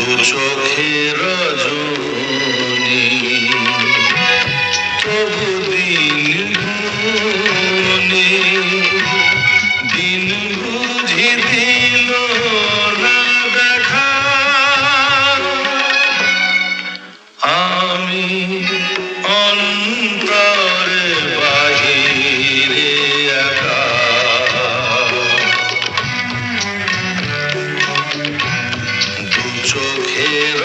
চোখের রজনী তবু দিন গুনে দিন বুঝি দিল না দেখা আমি অন্তরে বাহিরে একা চোখের